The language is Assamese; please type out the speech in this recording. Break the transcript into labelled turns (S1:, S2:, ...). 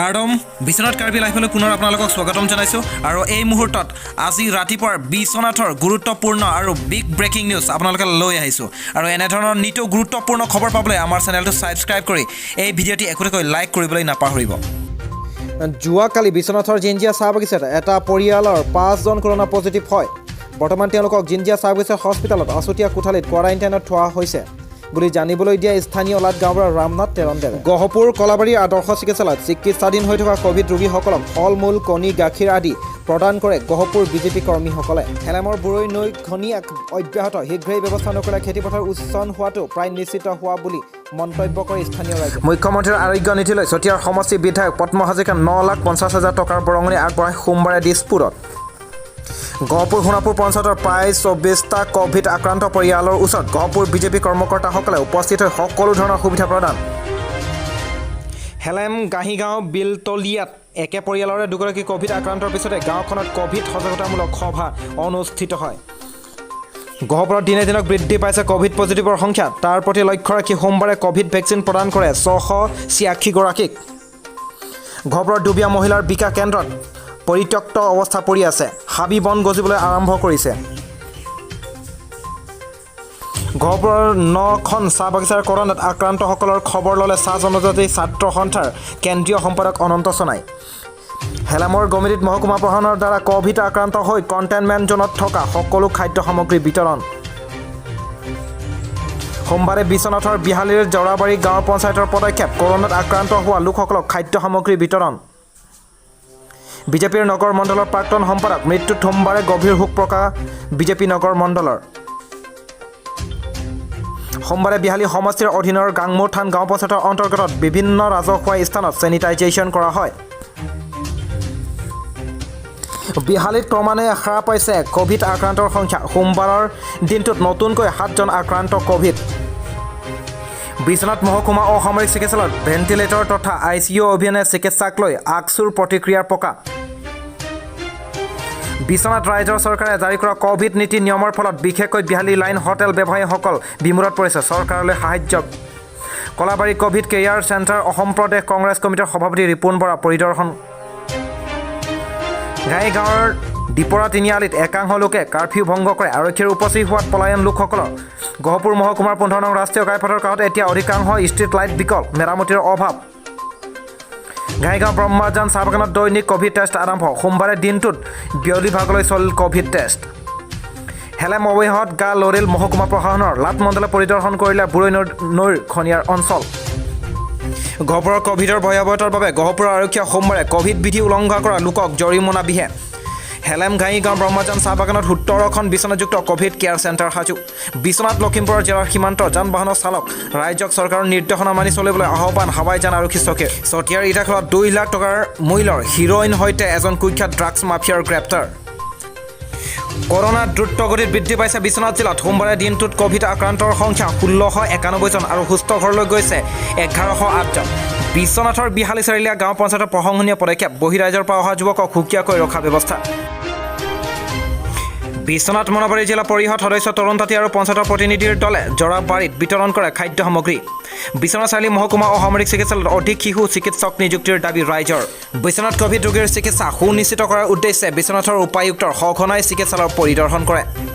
S1: কাৰ্ডম বিশ্বনাথ কাৰ্বি লাইভলৈ পুনৰ আপোনালোকক স্বাগতম জনাইছোঁ আৰু এই মুহূৰ্তত আজি ৰাতিপুৱাৰ বিশ্বনাথৰ গুৰুত্বপূৰ্ণ আৰু বিগ ব্ৰেকিং নিউজ আপোনালোকে লৈ আহিছোঁ আৰু এনেধৰণৰ নিতৌ গুৰুত্বপূৰ্ণ খবৰ পাবলৈ আমাৰ চেনেলটো ছাবস্ক্ৰাইব কৰি এই ভিডিঅ'টি একোটাকৈ লাইক কৰিবলৈ নাপাহৰিব।
S2: যোৱাকালি বিশ্বনাথৰ জিঞ্জিয়া চাহ বাগিচাত এটা পৰিয়ালৰ 5জন কৰোনা পজিটিভ হয়। বৰ্তমান তেওঁলোকক জিঞ্জিয়া চাহ বাগিচা হস্পিটেলত আছুতীয়া কোঠালিত কোৱাৰাইণ্টাইনত থোৱা হৈছে বুলি জানিবলৈ দিয়া স্থানীয় লাট গাঁৱৰ ৰামনাথ তেৰণ্ডেৱে। গহপুৰ কলাবাৰীৰ আদৰ্শ চিকিৎসালয়ত চিকিৎসাধীন হৈ থকা কোভিড ৰোগীসকলক ফল মূল কণী গাখীৰ আদি প্ৰদান কৰে গহপুৰ বিজেপি কৰ্মীসকলে। হেলেমৰ বুৰৈ নৈ খনি অব্যাহত শীঘ্ৰেই ব্যৱস্থা নকৰিলে খেতিপথাৰ উচ্ছন হোৱাটো প্ৰায় নিশ্চিত হোৱা বুলি মন্তব্য কৰে স্থানীয় ৰাইজে। মুখ্যমন্ত্ৰীৰ আৰোগ্য নীতিলৈ চতিয়াৰ সমষ্টি বিধায়ক পদ্ম হাজৰিকা 9,50,000 টকাৰ বৰঙণি আগবঢ়াই সোমবাৰে দিছপুৰত। গহপুৰ সোণাপুৰ পঞ্চায়তৰ প্ৰায় 24টা কভিড আক্ৰান্ত পৰিয়ালৰ ওচৰত গহপুৰ বিজেপি কৰ্মকৰ্তাসকলে উপস্থিত হৈ সকলো ধৰণৰ সুবিধা প্ৰদান। হেলেম গাঁহিগাঁও বিলতলীয়াত একে পৰিয়ালৰে দুগৰাকী কভিড আক্ৰান্তৰ পিছতে গাঁওখনত কভিড সজাগতামূলক সভা অনুষ্ঠিত হয়। গহপুৰত দিনে দিনক বৃদ্ধি পাইছে কভিড পজিটিভৰ সংখ্যা। তাৰ প্ৰতি লক্ষ্য ৰাখি সোমবাৰে কভিড ভেকচিন প্ৰদান কৰে 686 গৰাকীক। গহপুৰৰ দুবীয়া মহিলাৰ বিকাশ কেন্দ্ৰত পৰিত্যক্ত অৱস্থা পৰি আছে। হাবি বন গজিবলৈ আৰম্ভ কৰিছে। গহপুৰৰ 9খন চাহ বাগিচাৰ কৰোনাত আক্ৰান্তসকলৰ খবৰ ল'লে চাহ জনজাতি ছাত্ৰ সন্থাৰ কেন্দ্ৰীয় সম্পাদক অনন্ত সোণাই। হেলেমৰ গমিৰিত মহকুমা প্ৰশাসনৰ দ্বাৰা কভিড আক্ৰান্ত হৈ কণ্টেইনমেণ্ট জোনত থকা সকলো খাদ্য সামগ্ৰী বিতৰণ। সোমবাৰে বিশ্বনাথৰ বিহালীৰ জৰাবাৰী গাঁও পঞ্চায়তৰ পদক্ষেপ কৰোনাত আক্ৰান্ত হোৱা লোকসকলক খাদ্য সামগ্ৰী বিতৰণ। বিজেপিৰ নগৰ মণ্ডলৰ প্ৰাক্তন সম্পাদক মৃত্যুত সোমবাৰে গভীৰ শোক প্ৰকাশ বিজেপি নগৰ মণ্ডলৰ। সোমবাৰে বিহালী সমষ্টিৰ অধীনৰ গাংমুৰ থান গাঁও পঞ্চায়তৰ অন্তৰ্গত বিভিন্ন ৰাজহুৱা স্থানত ছেনিটাইজেশ্যন কৰা হয়। বিহালীত ক্ৰমান্বয়ে হ্ৰাস পাইছে কভিড আক্ৰান্তৰ সংখ্যা। সোমবাৰৰ দিনটোত নতুনকৈ 7জন আক্ৰান্ত কভিড। বিশ্বনাথ মহকুমা অসামৰিক চিকিৎসালয়ত ভেণ্টিলেটৰ তথা ICU অভিযানে চিকিৎসাক লৈ আকচুৰ প্ৰতিক্ৰিয়াৰ প্ৰকাশ। বিশ্বনাথ ৰাইজৰ চৰকাৰে জাৰি কৰা কভিড নীতি নিয়মৰ ফলত বিশেষকৈ বিহালী লাইন হোটেল ব্যৱসায়ীসকল বিমূৰত পৰিছে। চৰকাৰলৈ সাহায্য। Kalabari covid care centre Assam প্ৰদেশ কংগ্ৰেছ কমিটিৰ সভাপতি ৰিপুণ বৰা পৰিদৰ্শন। ঘাইগাঁৱৰ দীপৰা তিনিআলিত একাংশ লোকে কাৰ্ফিউ ভংগ কৰে। আৰক্ষীৰ উপস্থিত হোৱাত পলায়ন লোকসকলৰ। গহপুৰ মহকুমাৰ 15 নং ৰাষ্ট্ৰীয় ঘাইপথৰ কাষত এতিয়া অধিকাংশ ষ্ট্ৰীট লাইট বিকল, মেৰামতিৰ অভাৱ। ঘাইগাঁও ব্ৰহ্মাজান চাহ বাগানত দৈনিক কভিড টেষ্ট আৰম্ভ। সোমবাৰে দিনটোত বিয়লিভাগলৈ চলিল কভিড টেষ্ট। হেলেম অৱশেষত গা লৰিল মহকুমা প্ৰশাসনৰ। লাট মণ্ডলে পৰিদৰ্শন কৰিলে বুৰৈ নৈৰ খনিয়াৰ অঞ্চল। গহপুৰৰ কভিডৰ ভয়াৱহতাৰ বাবে গহপুৰৰ আৰক্ষীয়ে সোমবাৰে কভিড বিধি উলংঘা কৰা লোকক জৰিমনা বিহে। হেলেম ঘাইগাঁও ব্ৰহ্মাজান চাহ বাগানত 17খন বিচনাযুক্ত কভিড কেয়াৰ চেণ্টাৰ সাজু। বিশ্বনাথ লখিমপুৰৰ জিলাৰ সীমান্ত যান বাহনৰ চালক ৰাইজক চৰকাৰৰ নিৰ্দেশনা মানি চলিবলৈ আহ্বান হাৱাইজান আৰক্ষী চকীৰ। চতিয়াৰ ইটাখোলত 2 লাখ টকাৰ মূল্যৰ হিৰ'ইন সৈতে এজন কুখ্যাত ড্ৰাগছ মাফিয়াৰ গ্ৰেপ্তাৰ। কৰোনা দ্ৰুতগতিত বৃদ্ধি পাইছে বিশ্বনাথ জিলাত। সোমবাৰে দিনটোত কভিড আক্ৰান্তৰ সংখ্যা 1691 জন আৰু সুস্থ ঘৰলৈ গৈছে 1108 জন। বিশ্বনাথৰ বিহালী চাৰিলীয়া গাঁও পঞ্চায়তৰ প্ৰশংসনীয় পদক্ষেপ। বহিৰাজ্যৰ পৰা অহা যুৱকক সুকীয়াকৈ ৰখা ব্যৱস্থা। বিশ্বনাথ মনোবাৰী জিলা পৰিষদ সদস্য তৰুণ তাঁতী আৰু পঞ্চায়তৰ প্ৰতিনিধিৰ দলে জৰাবাৰীত বিতৰণ কৰে খাদ্য সামগ্ৰী। বিশ্বনাথ চাৰিআলি মহকুমা অসামৰিক চিকিৎসালয়ত অধিক শিশু চিকিৎসক নিযুক্তিৰ দাবী ৰাইজৰ। বিশ্বনাথ কভিড ৰোগীৰ চিকিৎসা সুনিশ্চিত কৰাৰ উদ্দেশ্যে বিশ্বনাথৰ উপায়ুক্তৰ সঘনাই চিকিৎসালয় পৰিদৰ্শন কৰে।